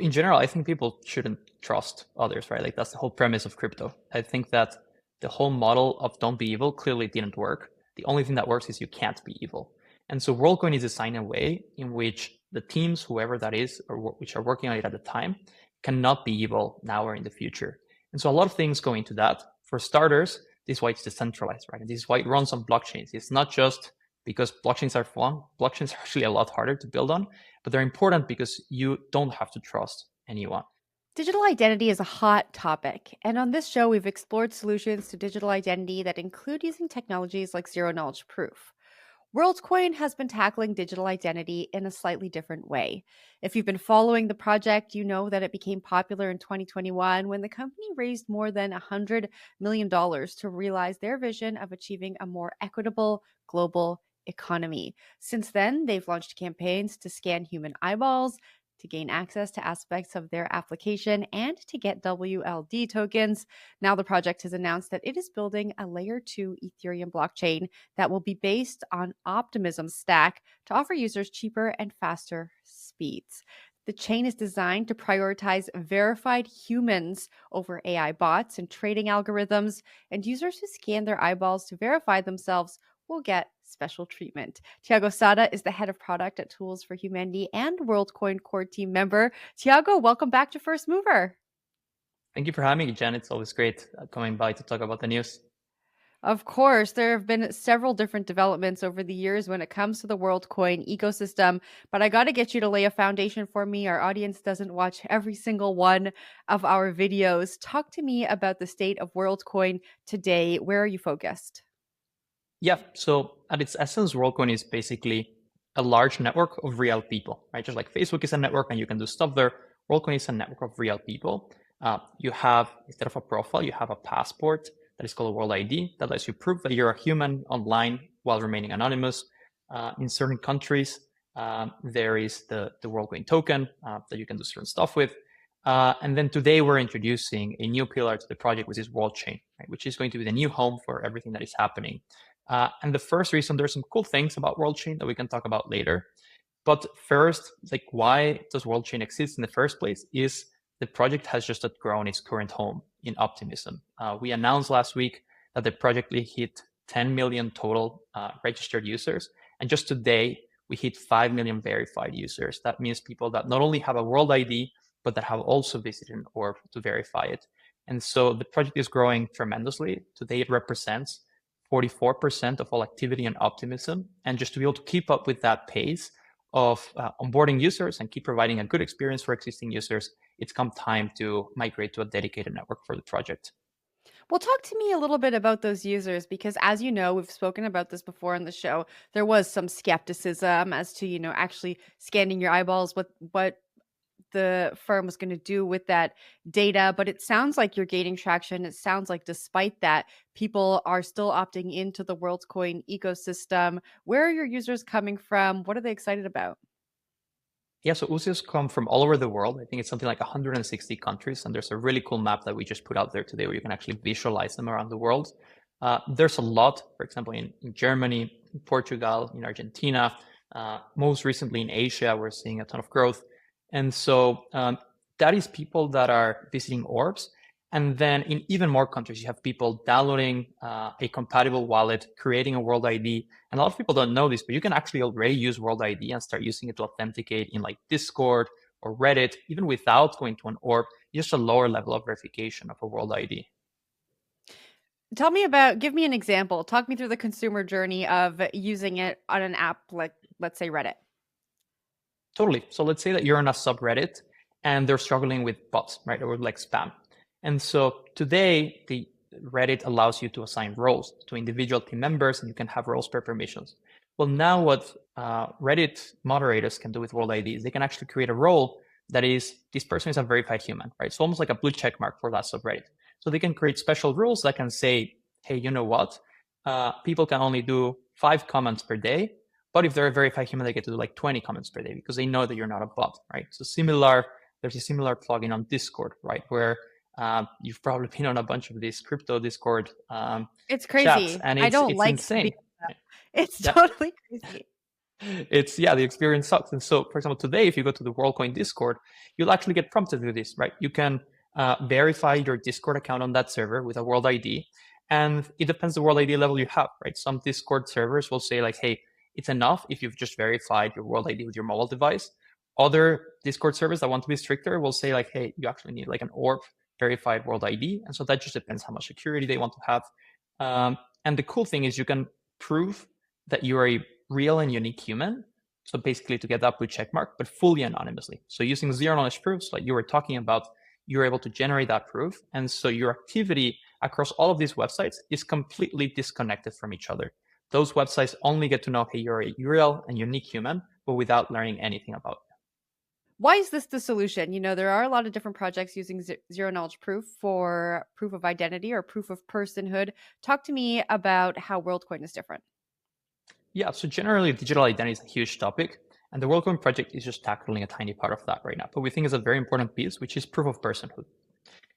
In general, I think people shouldn't trust others, right? Like that's the whole premise of crypto. I think that the whole model of don't be evil clearly didn't work. The only thing that works is you can't be evil. And so Worldcoin is designed in a way in which the teams, whoever that is, or which are working on it at the time, cannot be evil now or in the future. And so a lot of things go into that. For starters, this is why it's decentralized, right? And this is why it runs on blockchains. It's not just because blockchains are fun. Blockchains are actually a lot harder to build on, but they're important because you don't have to trust anyone. Digital identity is a hot topic, and on this show, we've explored solutions to digital identity that include using technologies like zero knowledge proof. WorldCoin has been tackling digital identity in a slightly different way. If you've been following the project, you know that it became popular in 2021 when the company raised more than $100 million to realize their vision of achieving a more equitable global economy. Since then, they've launched campaigns to scan human eyeballs, to gain access to aspects of their application, and to get WLD tokens. Now, the project has announced that it is building a layer 2 Ethereum blockchain that will be based on Optimism stack to offer users cheaper and faster speeds. The chain is designed to prioritize verified humans over AI bots and trading algorithms, and users who scan their eyeballs to verify themselves will get special treatment. Tiago Sada is the head of product at Tools for Humanity and WorldCoin core team member. Tiago, welcome back to First Mover. Thank you for having me, Jen. It's always great coming by to talk about the news. Of course, there have been several different developments over the years when it comes to the WorldCoin ecosystem, but I got to get you to lay a foundation for me. Our audience doesn't watch every single one of our videos. Talk to me about the state of WorldCoin today. Where are you focused? Yeah, so at its essence, Worldcoin is basically a large network of real people, right? Just like Facebook is a network and you can do stuff there, Worldcoin is a network of real people. You have, instead of a profile, you have a passport that is called a World ID that lets you prove that you're a human online while remaining anonymous. In certain countries, there is the Worldcoin token that you can do certain stuff with. And then today we're introducing a new pillar to the project, which is WorldChain, right? Which is going to be the new home for everything that is happening. And the first reason, there's some cool things about WorldChain that we can talk about later. But first, like why does WorldChain exist in the first place is the project has just outgrown its current home in Optimism. We announced last week that the project hit 10 million total registered users. And just today, we hit 5 million verified users. That means people that not only have a World ID, but that have also visited an orb to verify it. And so the project is growing tremendously. Today, it represents 44% of all activity and Optimism. And just to be able to keep up with that pace of onboarding users and keep providing a good experience for existing users, it's come time to migrate to a dedicated network for the project. Well, talk to me a little bit about those users because, as you know, we've spoken about this before on the show. There was some skepticism as to, actually scanning your eyeballs, what the firm was going to do with that data. But it sounds like you're gaining traction. It sounds like, despite that, people are still opting into the WorldCoin ecosystem. Where are your users coming from? What are they excited about? Yeah, so users come from all over the world. I think it's something like 160 countries, and there's a really cool map that we just put out there today where you can actually visualize them around the world. There's a lot, for example, in Germany, in Portugal, in Argentina, most recently in Asia, we're seeing a ton of growth. And so that is people that are visiting orbs. And then in even more countries, you have people downloading a compatible wallet, creating a World ID. And a lot of people don't know this, but you can actually already use World ID and start using it to authenticate in like Discord or Reddit, even without going to an orb, just a lower level of verification of a World ID. Give me an example. Talk me through the consumer journey of using it on an app like, let's say, Reddit. Totally. So let's say that you're on a subreddit and they're struggling with bots, right? Or like spam. And so today, the Reddit allows you to assign roles to individual team members and you can have roles per permissions. Well, now what Reddit moderators can do with World ID is they can actually create a role that is, this person is a verified human, right? So almost like a blue check mark for that subreddit. So they can create special rules that can say, hey, you know what? People can only do 5 comments per day. But if they're a verified human, they get to do like 20 comments per day because they know that you're not a bot, right? So there's a similar plugin on Discord, right? Where you've probably been on a bunch of these crypto Discord It's chats, crazy. and I it's don't it's like insane. being It's Yeah, totally crazy. It's the experience sucks. And so, for example, today, if you go to the Worldcoin Discord, you'll actually get prompted with this, right? You can verify your Discord account on that server with a World ID, and it depends the World ID level you have, right? Some Discord servers will say like, hey, it's enough if you've just verified your World ID with your mobile device. Other Discord servers that want to be stricter will say like, hey, you actually need like an orb verified World ID, and so that just depends how much security they want to have. And the cool thing is you can prove that you are a real and unique human. So basically to get that blue check mark, but fully anonymously. So using zero knowledge proofs, like you were talking about, you're able to generate that proof. And so your activity across all of these websites is completely disconnected from each other. Those websites only get to know, hey, you're a real and unique human, but without learning anything about you. Why is this the solution? There are a lot of different projects using zero knowledge proof for proof of identity or proof of personhood. Talk to me about how WorldCoin is different. Yeah, so generally digital identity is a huge topic, and the Worldcoin project is just tackling a tiny part of that right now. But we think it's a very important piece, which is proof of personhood.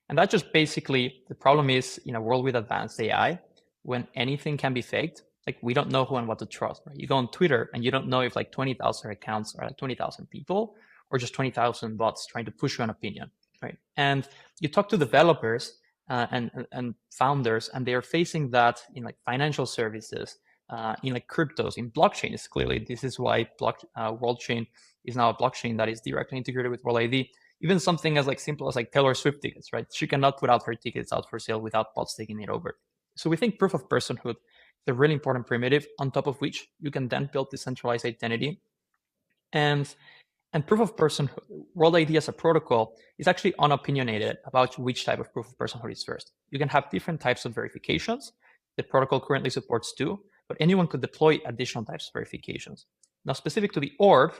And that just basically, the problem is in a world with advanced AI, when anything can be faked, like we don't know who and what to trust, right? You go on Twitter and you don't know if like 20,000 accounts are like 20,000 people or just 20,000 bots trying to push you an opinion, right? And you talk to developers and founders, and they are facing that in like financial services, in like cryptos, in blockchains. Clearly, this is why WorldChain is now a blockchain that is directly integrated with World ID. Even something as like simple as like Taylor Swift tickets, right? She cannot put out her tickets out for sale without bots taking it over. So we think proof of personhood is a really important primitive on top of which you can then build decentralized identity. And proof of personhood, World ID as a protocol is actually unopinionated about which type of proof of personhood is first. You can have different types of verifications. The protocol currently supports two, but anyone could deploy additional types of verifications. Now, specific to the orb,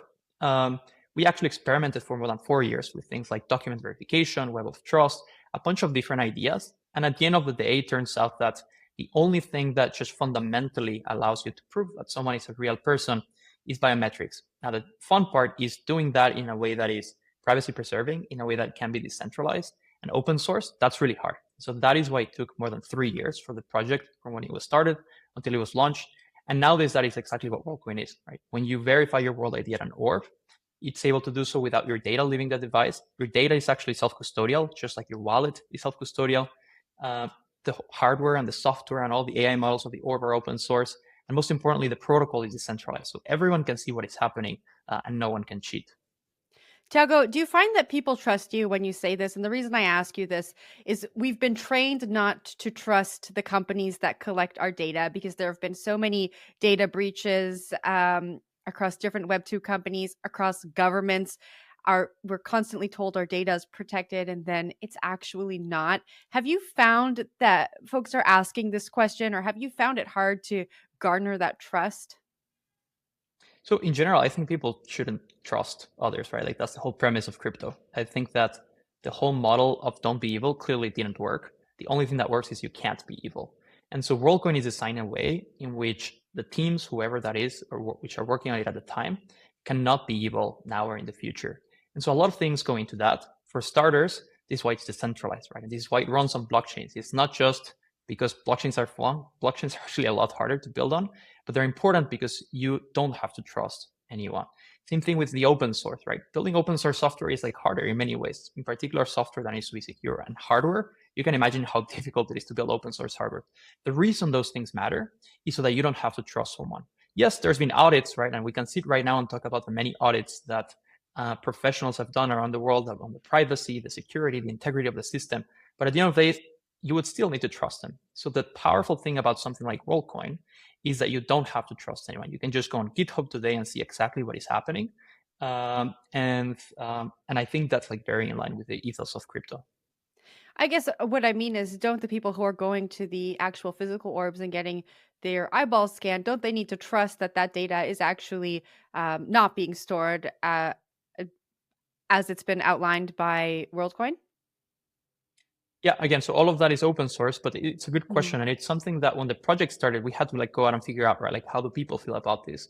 we actually experimented for more than 4 years with things like document verification, web of trust, a bunch of different ideas. And at the end of the day, it turns out that the only thing that just fundamentally allows you to prove that someone is a real person is biometrics. Now, the fun part is doing that in a way that is privacy preserving, in a way that can be decentralized and open source. That's really hard. So that is why it took more than 3 years for the project from when it was started until it was launched. And nowadays, that is exactly what Worldcoin is, right? When you verify your World ID at an orb, it's able to do so without your data leaving the device. Your data is actually self-custodial, just like your wallet is self-custodial. The hardware and the software and all the AI models of the orb are open source. And most importantly, the protocol is decentralized. So everyone can see what is happening and no one can cheat. Tiago, do you find that people trust you when you say this? And the reason I ask you this is we've been trained not to trust the companies that collect our data because there have been so many data breaches across different Web2 companies, across governments. We're constantly told our data is protected and then it's actually not. Have you found that folks are asking this question, or have you found it hard to garner that trust? So in general, I think people shouldn't trust others, right? Like that's the whole premise of crypto. I think that the whole model of don't be evil clearly didn't work. The only thing that works is you can't be evil. And so Worldcoin is designed in a way in which the teams, whoever that is, or which are working on it at the time, cannot be evil now or in the future. And so a lot of things go into that. For starters, this is why it's decentralized, right? And this is why it runs on blockchains. It's not just because blockchains are fun. Blockchains are actually a lot harder to build on, but they're important because you don't have to trust anyone. Same thing with the open source, right? Building open source software is like harder in many ways, in particular software that needs to be secure. And hardware, you can imagine how difficult it is to build open source hardware. The reason those things matter is so that you don't have to trust someone. Yes, there's been audits, right? And we can sit right now and talk about the many audits that professionals have done around the world on the privacy, the security, the integrity of the system. But at the end of the day, you would still need to trust them. So the powerful thing about something like Worldcoin is that you don't have to trust anyone. You can just go on GitHub today and see exactly what is happening. And I think that's like very in line with the ethos of crypto. I guess what I mean is, don't the people who are going to the actual physical orbs and getting their eyeballs scanned, don't they need to trust that that data is actually not being stored as it's been outlined by Worldcoin? Yeah, again, so all of that is open source, but it's a good question. And it's something that when the project started, we had to like go out and figure out, right? Like, how do people feel about this?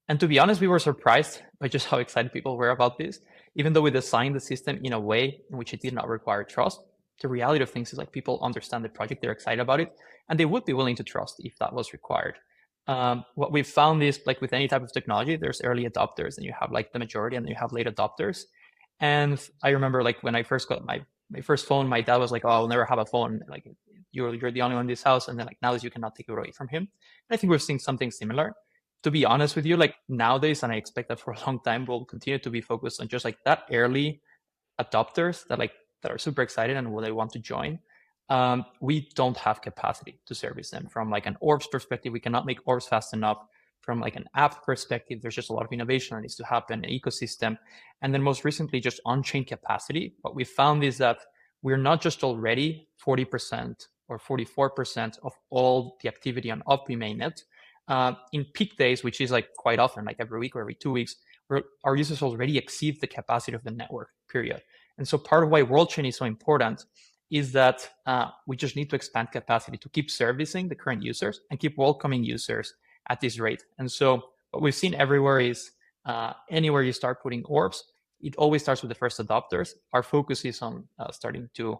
And to be honest, we were surprised by just how excited people were about this. Even though we designed the system in a way in which it did not require trust, the reality of things is like people understand the project, they're excited about it, and they would be willing to trust if that was required. what we've found is like with any type of technology, there's early adopters and you have like the majority and then you have late adopters. And I remember like when I first got my first phone, my dad was like, "Oh, I'll never have a phone. Like you're the only one in this house." And then like now you cannot take it away from him. And I think we're seeing something similar. To be honest with you, like nowadays, and I expect that for a long time, we'll continue to be focused on just like that early adopters that are super excited and they want to join. We don't have capacity to service them from like an orbs perspective. We cannot make orbs fast enough. From like an app perspective, there's just a lot of innovation that needs to happen, an ecosystem. And then most recently, just on-chain capacity. What we found is that we're not just already 40% or 44% of all the activity on Opti mainnet. In peak days, which is like quite often, like every week or every 2 weeks, where our users already exceed the capacity of the network, period. And so part of why WorldChain is so important is that we just need to expand capacity to keep servicing the current users and keep welcoming users at this rate. And so what we've seen everywhere is anywhere you start putting orbs, it always starts with the first adopters. Our focus is on starting to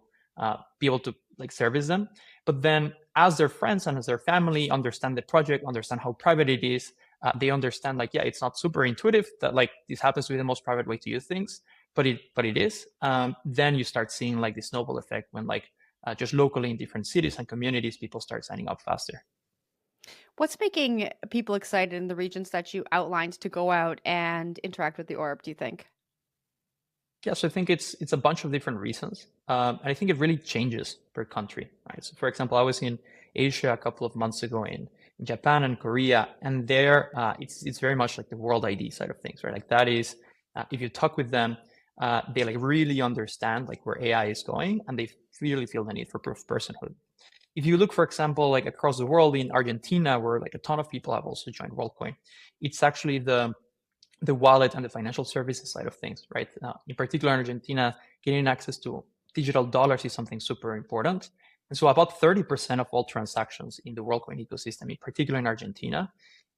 be able to like service them. But then as their friends and as their family understand the project, understand how private it is, they understand like, yeah, it's not super intuitive that like this happens to be the most private way to use things, but it is. Then you start seeing like the snowball effect when like just locally in different cities and communities, people start signing up faster. What's making people excited in the regions that you outlined to go out and interact with the orb, do you think? Yeah, so I think it's a bunch of different reasons, and I think it really changes per country. Right. So, for example, I was in Asia a couple of months ago in Japan and Korea, and there it's very much like the world ID side of things, right? Like that is, if you talk with them, they like really understand like where AI is going, and they really feel the need for proof of personhood. If you look, for example, like across the world in Argentina, where like a ton of people have also joined WorldCoin, it's actually the wallet and the financial services side of things, right? In particular, in Argentina, getting access to digital dollars is something super important. And so about 30% of all transactions in the WorldCoin ecosystem, in particular in Argentina,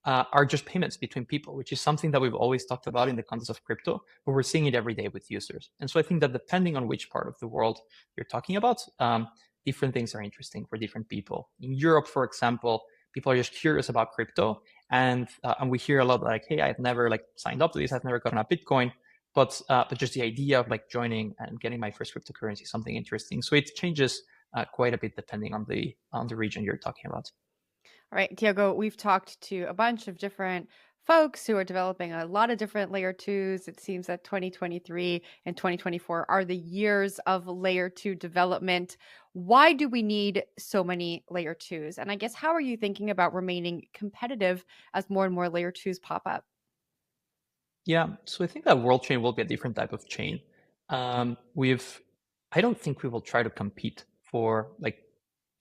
are just payments between people, which is something that we've always talked about in the context of crypto, but we're seeing it every day with users. And so I think that depending on which part of the world you're talking about, different things are interesting for different people. In Europe, for example, people are just curious about crypto, and we hear a lot like, hey, I've never like signed up to this, I've never gotten a Bitcoin, but just the idea of like joining and getting my first cryptocurrency is something interesting. So it changes quite a bit depending on the region you're talking about. All right, Tiago, we've talked to a bunch of different folks who are developing a lot of different layer twos. It seems that 2023 and 2024 are the years of layer two development. Why do we need so many layer twos? And I guess, how are you thinking about remaining competitive as more and more layer twos pop up? Yeah, so I think that world chain will be a different type of chain. I don't think we will try to compete for like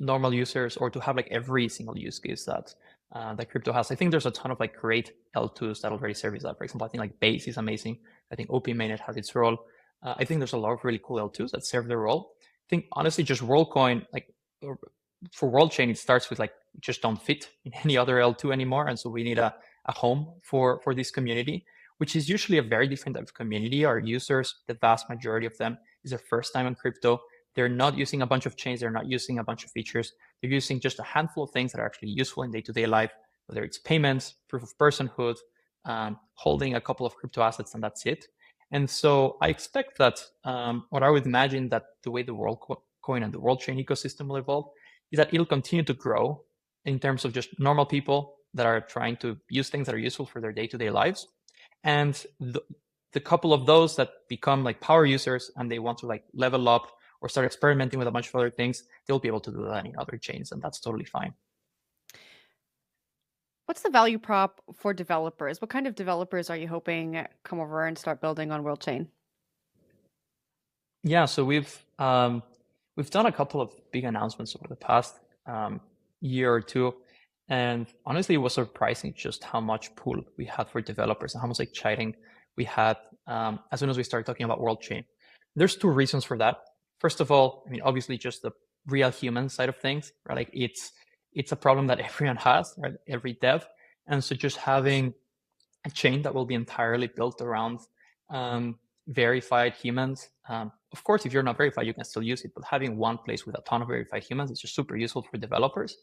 normal users or to have like every single use case that crypto has. I think there's a ton of like great L2s that already service that. For example, I think like Base is amazing. I think OP mainnet has its role. I think there's a lot of really cool L2s that serve their role. I think honestly, just WorldCoin, like for world chain, it starts with like just don't fit in any other L2 anymore, and so we need a home for this community, which is usually a very different type of community. Our users, the vast majority of them, is their first time on crypto. They're not using a bunch of chains. They're not using a bunch of features. They're using just a handful of things that are actually useful in day-to-day life, whether it's payments, proof of personhood, holding a couple of crypto assets, and that's it. And so I expect that, or I would imagine that the way the WorldCoin and the world chain ecosystem will evolve is that it'll continue to grow in terms of just normal people that are trying to use things that are useful for their day-to-day lives. And the couple of those that become like power users and they want to like level up or start experimenting with a bunch of other things, they'll be able to do that in other chains, and that's totally fine. What's the value prop for developers? What kind of developers are you hoping come over and start building on WorldChain? Yeah, so we've done a couple of big announcements over the past year or two, and honestly, it was surprising just how much pull we had for developers and how much like chatting we had as soon as we started talking about WorldChain. There's two reasons for that. First of all, I mean, obviously, just the real human side of things, right? Like it's a problem that everyone has, right? Every dev, and so just having a chain that will be entirely built around verified humans. Of course, if you're not verified, you can still use it, but having one place with a ton of verified humans is just super useful for developers.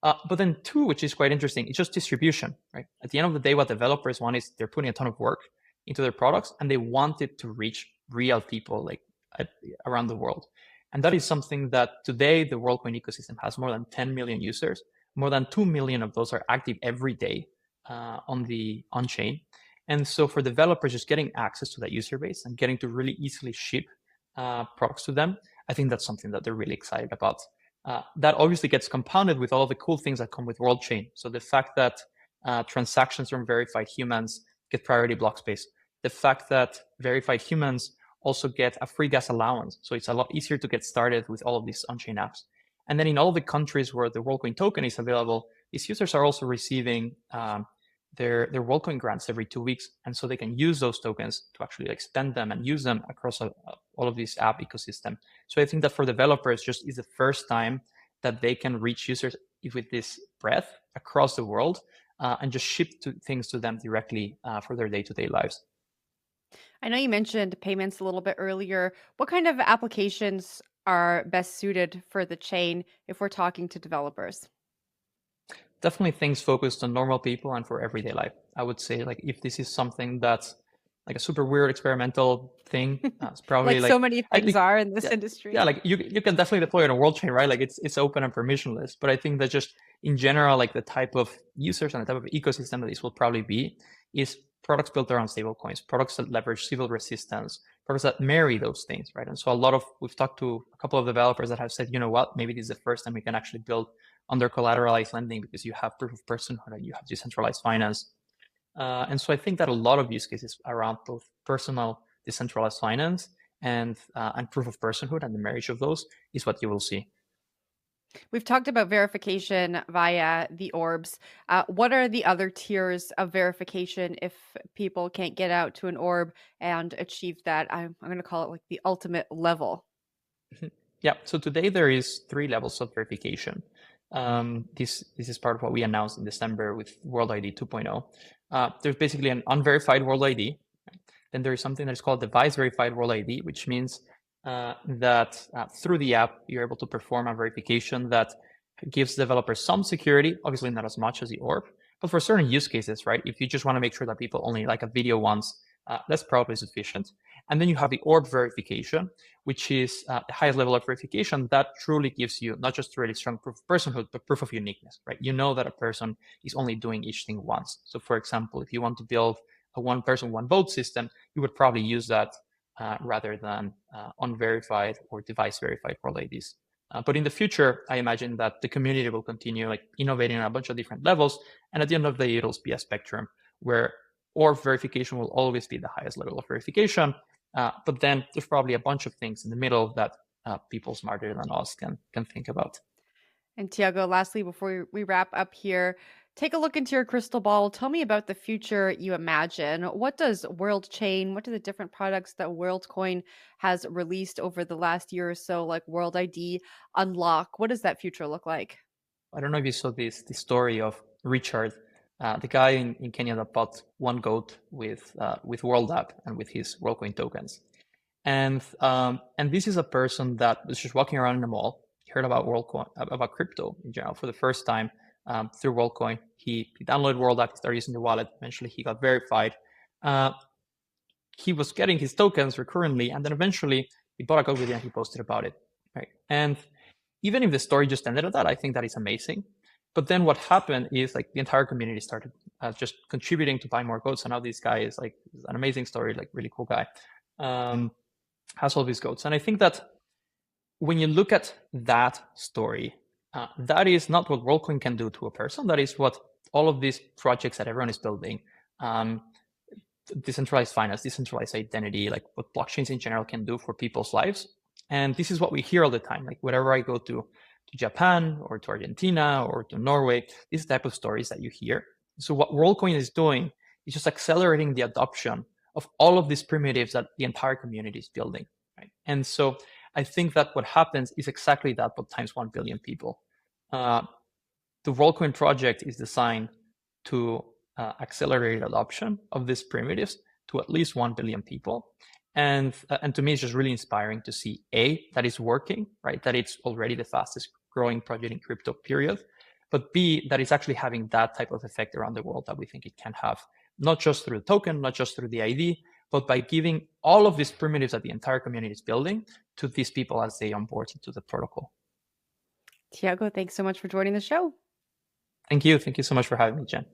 But then two, which is quite interesting, it's just distribution, right? At the end of the day, what developers want is they're putting a ton of work into their products and they want it to reach real people like around the world. And that is something that today the WorldCoin ecosystem has more than 10 million users. More than 2 million of those are active every day on chain. And so for developers, just getting access to that user base and getting to really easily ship products to them, I think that's something that they're really excited about. That obviously gets compounded with all of the cool things that come with WorldChain. So the fact that transactions from verified humans get priority block space, the fact that verified humans also get a free gas allowance. So it's a lot easier to get started with all of these on-chain apps. And then in all the countries where the WorldCoin token is available, these users are also receiving their WorldCoin grants every 2 weeks. And so they can use those tokens to actually like spend them and use them across all of this app ecosystem. So I think that for developers, just is the first time that they can reach users with this breadth across the world and just ship things to them directly for their day-to-day lives. I know you mentioned payments a little bit earlier. What kind of applications are best suited for the chain if we're talking to developers? Definitely things focused on normal people and for everyday life. I would say like if this is something that's like a super weird experimental thing, it's probably Like so many things are in this yeah, industry. yeah, like you can definitely deploy it on WorldChain, right? Like it's open and permissionless. But I think that just in general, like the type of users and the type of ecosystem that this will probably be is products built around stablecoins, products that leverage civil resistance, products that marry those things, right? And so we've talked to a couple of developers that have said, you know what, maybe this is the first time we can actually build under collateralized lending because you have proof of personhood and you have decentralized finance. And so I think that a lot of use cases around both personal decentralized finance and proof of personhood and the marriage of those is what you will see. We've talked about verification via the orbs. What are the other tiers of verification if people can't get out to an orb and achieve that? I'm going to call it like the ultimate level. Yeah. So today there is 3 levels of verification. This is part of what we announced in December with World ID 2.0. There's basically an unverified World ID. Then there is something that is called device verified World ID, which means that through the app, you're able to perform a verification that gives developers some security, obviously not as much as the orb, but for certain use cases, right? If you just want to make sure that people only like a video once, that's probably sufficient. And then you have the orb verification, which is the highest level of verification that truly gives you not just really strong proof of personhood, but proof of uniqueness, right? You know that a person is only doing each thing once. So for example, if you want to build a one person, one vote system, you would probably use that rather than unverified or device verified World IDs. But in the future, I imagine that the community will continue like innovating on a bunch of different levels. And at the end of the day, it'll be a spectrum where orb verification will always be the highest level of verification. But then there's probably a bunch of things in the middle that people smarter than us can think about. And Tiago, lastly, before we wrap up here, take a look into your crystal ball. Tell me about the future you imagine. What does WorldChain, what do the different products that WorldCoin has released over the last year or so, like World ID, unlock? What does that future look like? I don't know if you saw this story of Richard, the guy in Kenya that bought one goat with World App and with his WorldCoin tokens. And this is a person that was just walking around in the mall. He heard about WorldCoin, about crypto in general for the first time through WorldCoin. He downloaded World App, started using the wallet. Eventually, he got verified. He was getting his tokens recurrently, and then eventually he bought a goat with it and he posted about it. Right, and even if the story just ended at that, I think that is amazing. But then what happened is like the entire community started just contributing to buy more goats, and now this guy is like an amazing story, like really cool guy. Has all these goats. And I think that when you look at that story, that is not what WorldCoin can do to a person. That is what all of these projects that everyone is building, decentralized finance, decentralized identity, like what blockchains in general can do for people's lives. And this is what we hear all the time. Like whenever I go to Japan or to Argentina or to Norway, these type of stories that you hear. So what WorldCoin is doing is just accelerating the adoption of all of these primitives that the entire community is building, right? And so I think that what happens is exactly that, but times 1 billion people. The WorldCoin project is designed to accelerate adoption of these primitives to at least 1 billion people. And to me, it's just really inspiring to see that it's working, right? That it's already the fastest growing project in crypto, period. but B, that it's actually having that type of effect around the world that we think it can have, not just through the token, not just through the ID, but by giving all of these primitives that the entire community is building to these people as they onboard into the protocol. Tiago, thanks so much for joining the show. Thank you. Thank you so much for having me, Jen.